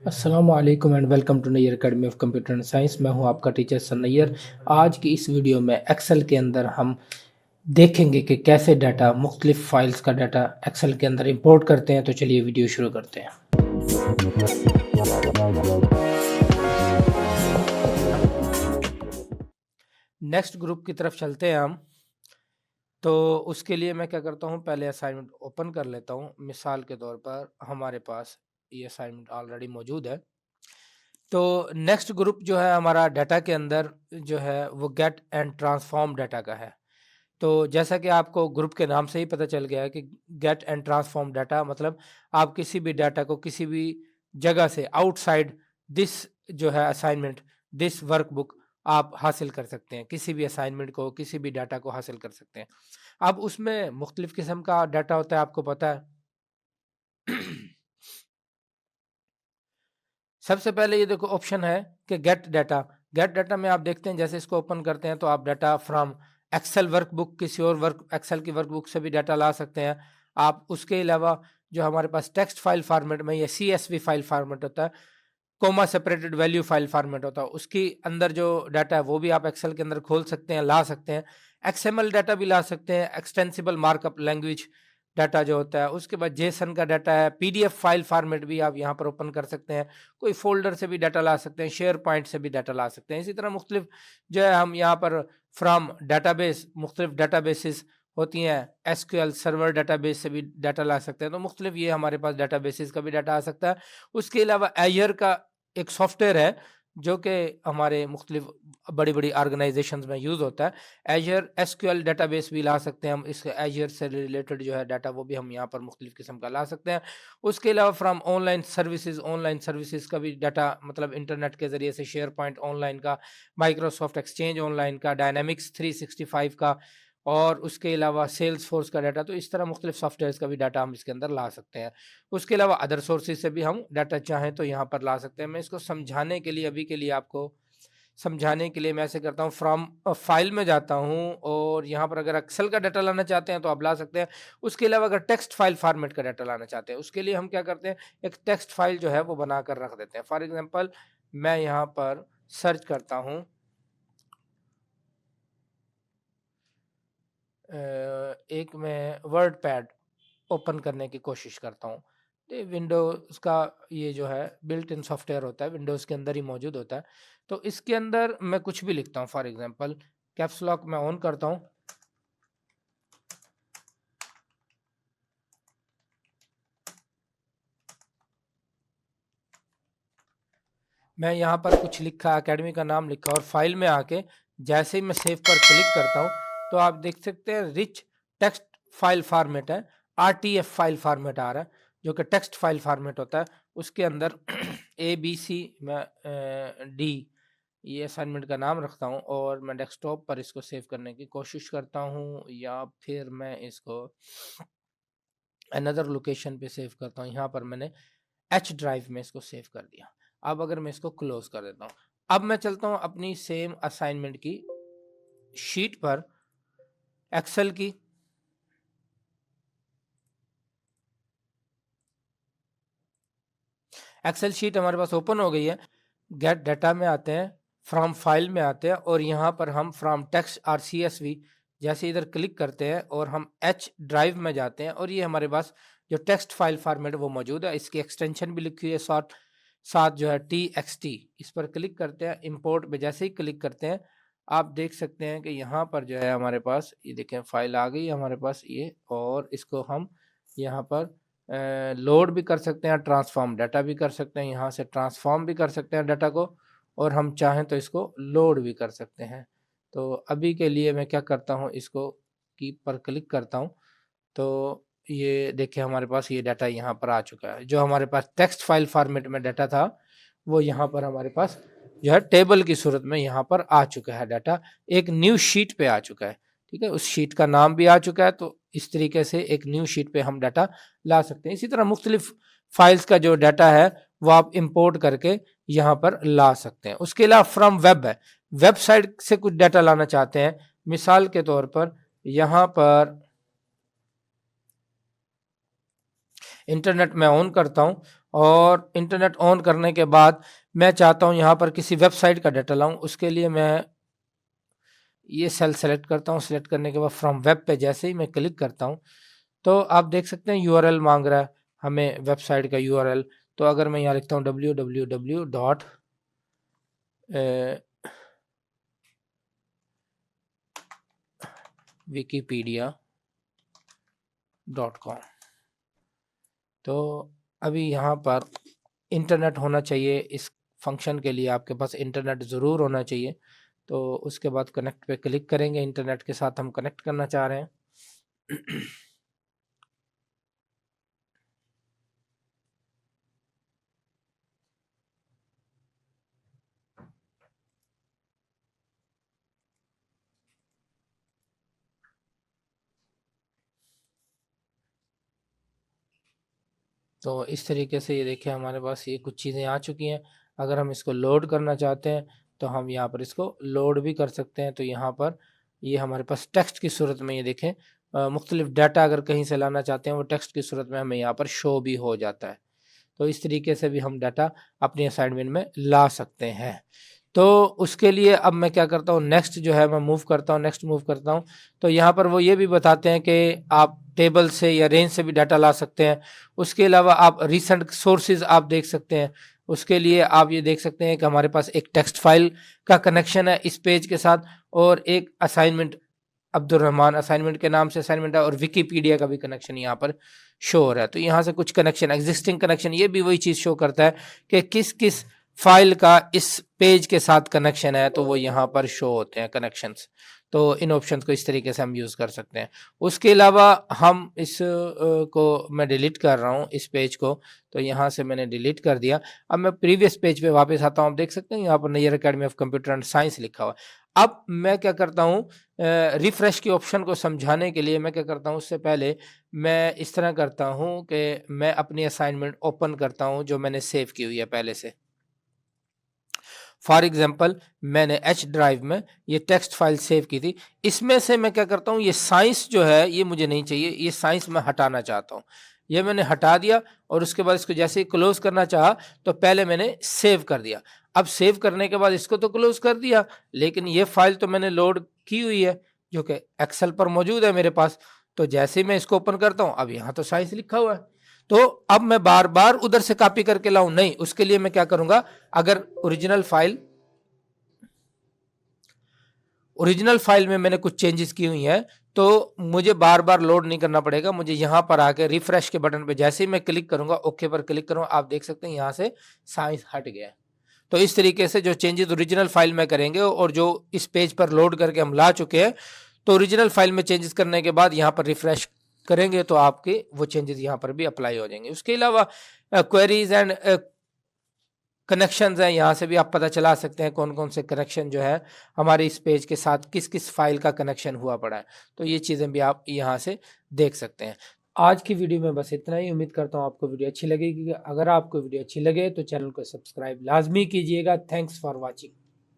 अस्सलाम वालेकुम and welcome to Nayyar Academy of Computer and Science. मैं हूं आपका टीचर सर नैयर। आज की इस वीडियो में एक्सेल के अंदर हम देखेंगे कि कैसे डाटा मुख्तलिफ फाइल्स का डाटा एक्सेल के अंदर इंपोर्ट करते हैं। तो चलिए वीडियो शुरू करते हैं। नेक्स्ट ग्रुप की तरफ चलते हैं हम। तो उसके लिए मैं क्या करता हूं, पहले असाइनमेंट ओपन कर लेता हूं। मिसाल के तौर पर हमारे पास ये असाइनमेंट ऑलरेडी मौजूद है। तो नेक्स्ट ग्रुप जो है हमारा डाटा के अंदर जो है वो गेट एंड ट्रांसफॉर्म डाटा का है। तो जैसा कि आपको ग्रुप के नाम से ही पता चल गया है कि गेट एंड ट्रांसफॉर्म डाटा मतलब आप किसी भी डाटा को किसी भी जगह से आउटसाइड दिस जो है असाइनमेंट दिस वर्कबुक आप हासिल कर सकते हैं। किसी भी असाइनमेंट को, किसी भी डाटा को हासिल कर सकते हैं। अब उसमें मुख्तलिफ किस्म का डाटा होता है, आपको पता है। सबसे पहले ये देखो ऑप्शन है कि गेट डाटा। गेट डाटा में आप देखते हैं, जैसे इसको ओपन करते हैं तो आप डाटा फ्रॉम एक्सेल वर्कबुक, किसी और वर्क एक्सेल की वर्कबुक से भी डाटा ला सकते हैं आप। उसके अलावा जो हमारे पास टेक्स्ट फाइल फॉर्मेट में या CSV फाइल फॉर्मेट होता है, coma separated value file format होता है, उसके अंदर जो डाटा है वो भी आप एक्सेल के अंदर खोल सकते हैं, ला सकते हैं। XML डाटा भी ला सकते हैं, एक्सटेंसिबल मार्कअप लैंग्वेज डाटा जो होता है। उसके बाद जेसन का डाटा है, PDF फाइल फॉर्मेट भी आप यहाँ पर ओपन कर सकते हैं। कोई फोल्डर से भी डाटा ला सकते हैं, शेयर पॉइंट से भी डाटा ला सकते हैं। इसी तरह मुख्तलिफ जो है हम यहाँ पर फ्रॉम डाटाबेस, मुख्तलिफ डाटाबेसेस होती हैं, SQL सर्वर डाटाबेस से भी डाटा ला सकते हैं। तो मुख्तलिफ ये हमारे पास डाटाबेसेस का भी डाटा आ सकता है। उसके अलावा एजर का एक सॉफ्टवेयर है जो कि हमारे मुख्तलिफ बड़ी बड़ी ऑर्गेनाइजेशंस में यूज़ होता है। एजर SQL डाटाबेस भी ला सकते हैं हम। इस एजर से रिलेटेड जो है डाटा वो भी हम यहाँ पर मुख्तलिफ किस्म का ला सकते हैं। उसके अलावा फ्रॉम ऑनलाइन सर्विसेज का भी डाटा, मतलब इंटरनेट के ज़रिए से शेयर पॉइंट ऑनलाइन का, माइक्रोसॉफ्ट एक्सचेंज ऑनलाइन का, डायनामिक्स 365 का, और उसके अलावा सेल्स फोर्स का डाटा। तो इस तरह मुख्तलिफ सॉफ्टवेयर का भी डाटा हम इसके अंदर ला सकते हैं। उसके अलावा अदर सोर्सेज से भी हम डाटा चाहें तो यहाँ पर ला सकते हैं। मैं इसको समझाने के लिए, अभी के लिए आपको समझाने के लिए मैं ऐसे करता हूँ, फ्रॉम फाइल में जाता हूँ और यहाँ पर अगर एक्सेल का डाटा लाना चाहते हैं तो आप ला सकते हैं। उसके अलावा अगर टेक्स्ट फाइल फॉर्मेट का डाटा लाना चाहते हैं, उसके लिए हम क्या करते हैं, एक टेक्स्ट फाइल जो है वो बना कर रख देते हैं। फॉर एग्जाम्पल मैं यहाँ पर सर्च करता हूँ, एक मैं वर्ड पैड ओपन करने की कोशिश करता हूँ। तो विंडोज़ का ये जो है बिल्ट इन सॉफ्टवेयर होता है, विंडोज़ के अंदर ही मौजूद होता है। तो इसके अंदर मैं कुछ भी लिखता हूँ, फॉर एग्जांपल कैप्स लॉक मैं ऑन करता हूँ। मैं यहाँ पर कुछ लिखा, एकेडमी का नाम लिखा, और फाइल में आके जैसे ही मैं सेव पर क्लिक करता हूँ तो आप देख सकते हैं रिच टेक्स्ट फाइल फॉर्मेट है, RTF फाइल फॉर्मेट आ रहा है, जो कि टेक्स्ट फाइल फॉर्मेट होता है। उसके अंदर ABC मैं D ये असाइनमेंट का नाम रखता हूँ और मैं डेस्कटॉप पर इसको सेव करने की कोशिश करता हूँ, या फिर मैं इसको अनदर लोकेशन पे सेव करता हूँ। यहाँ पर मैंने H ड्राइव में इसको सेव कर दिया। अब अगर मैं इसको क्लोज कर देता हूँ, अब मैं चलता हूँ अपनी सेम असाइनमेंट की शीट पर, एक्सेल की। एक्सेल शीट हमारे पास ओपन हो गई है। गेट डाटा में आते हैं, फ्रॉम फाइल में आते हैं, और यहाँ पर हम फ्रॉम टेक्स्ट और CSV जैसे इधर क्लिक करते हैं और हम H ड्राइव में जाते हैं, और ये हमारे पास जो टेक्स्ट फाइल फॉर्मेट वो मौजूद है। इसकी एक्सटेंशन भी लिखी हुई है साथ जो है TXT। इस पर क्लिक करते हैं, इंपोर्ट पे जैसे ही क्लिक करते हैं आप देख सकते हैं कि यहाँ पर जो है हमारे पास ये देखें फाइल आ गई है हमारे पास ये, और इसको हम यहाँ पर लोड भी कर सकते हैं, ट्रांसफॉर्म डाटा भी कर सकते हैं। यहाँ से ट्रांसफॉर्म भी कर सकते हैं डाटा को, और हम चाहें तो इसको लोड भी कर सकते हैं। तो अभी के लिए मैं क्या करता हूँ, इसको कीप पर क्लिक करता हूँ तो ये देखिए हमारे पास ये डाटा यहाँ पर आ चुका है। जो हमारे पास टेक्स्ट फाइल फॉर्मेट में डाटा था वो यहाँ पर हमारे पास जो है टेबल की सूरत में यहाँ पर आ चुका है डाटा, एक न्यू शीट पे आ चुका है। ठीक है, उस शीट का नाम भी आ चुका है। तो इस तरीके से एक न्यू शीट पे हम डाटा ला सकते हैं। इसी तरह मुख्तलिफ फाइल्स का जो डाटा है वो आप इंपोर्ट करके यहाँ पर ला सकते हैं। उसके अलावा फ्रॉम वेब है, वेबसाइट से कुछ डाटा लाना चाहते हैं। मिसाल के तौर पर यहाँ पर इंटरनेट में ऑन करता हूँ और इंटरनेट ऑन करने के बाद मैं चाहता हूँ यहाँ पर किसी वेबसाइट का डाटा लाऊं। उसके लिए मैं ये सेल सेलेक्ट करता हूँ। सेलेक्ट करने के बाद फ्रॉम वेब पे जैसे ही मैं क्लिक करता हूँ तो आप देख सकते हैं यूआरएल मांग रहा है हमें, वेबसाइट का यूआरएल। तो अगर मैं यहाँ लिखता हूँ www.wikipedia.com, तो अभी यहाँ पर इंटरनेट होना चाहिए। इस फंक्शन के लिए आपके पास इंटरनेट ज़रूर होना चाहिए। तो उसके बाद कनेक्ट पे क्लिक करेंगे, इंटरनेट के साथ हम कनेक्ट करना चाह रहे हैं। तो इस तरीके से ये देखिए हमारे पास ये कुछ चीज़ें आ चुकी हैं। अगर हम इसको लोड करना चाहते हैं तो हम यहाँ पर इसको लोड भी कर सकते हैं। तो यहाँ पर ये हमारे पास टेक्स्ट की सूरत में, ये देखें मुख्तलिफ डाटा अगर कहीं से लाना चाहते हैं वो टेक्स्ट की सूरत में हमें यहाँ पर शो भी हो जाता है। तो इस तरीके से भी हम डाटा अपनी असाइनमेंट में ला सकते हैं। तो उसके लिए अब मैं क्या करता हूँ, नेक्स्ट जो है मैं मूव करता हूँ, नेक्स्ट मूव करता हूँ। तो यहाँ पर वो ये भी बताते हैं कि आप टेबल से या रेंज से भी डाटा ला सकते हैं। उसके अलावा आप रीसेंट सोर्सेज आप देख सकते हैं। उसके लिए आप ये देख सकते हैं कि हमारे पास एक टेक्स्ट फाइल का कनेक्शन है इस पेज के साथ, और एक असाइनमेंट अब्दुल रहमान असाइनमेंट के नाम से असाइनमेंट है, और विकीपीडिया का भी कनेक्शन यहाँ पर शो हो रहा है। तो यहाँ से कुछ कनेक्शन, एग्जिस्टिंग कनेक्शन, ये भी वही चीज़ शो करता है कि किस किस फाइल का इस पेज के साथ कनेक्शन है, तो वो यहाँ पर शो होते हैं कनेक्शंस। तो इन ऑप्शंस को इस तरीके से हम यूज़ कर सकते हैं। उसके अलावा हम इस को मैं डिलीट कर रहा हूँ इस पेज को। तो यहाँ से मैंने डिलीट कर दिया। अब मैं प्रीवियस पेज पे वापस आता हूँ। आप देख सकते हैं यहाँ पर Nayyar Academy of Computer and Science लिखा हुआ है। अब मैं क्या करता हूँ, रिफ्रेश के ऑप्शन को समझाने के लिए मैं क्या करता हूँ, उससे पहले मैं इस तरह करता हूँ कि मैं अपनी असाइनमेंट ओपन करता हूँ जो मैंने सेव की हुई है पहले से। फॉर एग्जाम्पल मैंने एच ड्राइव में ये टेक्स्ट फाइल सेव की थी। इसमें से मैं क्या करता हूँ, ये साइंस जो है ये मुझे नहीं चाहिए, ये साइंस मैं हटाना चाहता हूँ। ये मैंने हटा दिया और उसके बाद इसको जैसे ही क्लोज करना चाहा तो पहले मैंने सेव कर दिया। अब सेव करने के बाद इसको तो क्लोज कर दिया, लेकिन ये फाइल तो मैंने लोड की हुई है जो कि एक्सेल पर मौजूद है मेरे पास। तो जैसे ही मैं इसको ओपन करता हूँ, अब यहाँ तो साइंस लिखा हुआ है। तो अब मैं बार बार उधर से कॉपी करके लाऊं नहीं, उसके लिए मैं क्या करूंगा, अगर ओरिजिनल फाइल में मैंने कुछ चेंजेस की हुई हैं तो मुझे बार बार लोड नहीं करना पड़ेगा। मुझे यहां पर आके रिफ्रेश के बटन पे जैसे ही मैं क्लिक करूंगा, ओके पर क्लिक करूंगा, आप देख सकते हैं यहां से साइंस हट गया। तो इस तरीके से जो चेंजेस ओरिजिनल फाइल में करेंगे और जो इस पेज पर लोड करके हम ला चुके हैं, तो ओरिजिनल फाइल में चेंजेस करने के बाद यहाँ पर रिफ्रेश करेंगे तो आपके वो चेंजेस यहाँ पर भी अप्लाई हो जाएंगे। उसके अलावा क्वेरीज एंड कनेक्शंस हैं, यहाँ से भी आप पता चला सकते हैं कौन कौन से कनेक्शन जो है हमारे इस पेज के साथ किस किस फाइल का कनेक्शन हुआ पड़ा है। तो ये चीज़ें भी आप यहाँ से देख सकते हैं। आज की वीडियो में बस इतना ही। उम्मीद करता हूँ आपको वीडियो अच्छी लगेगी। अगर आपको वीडियो अच्छी लगे तो चैनल को सब्सक्राइब लाजमी कीजिएगा। Thanks for watching.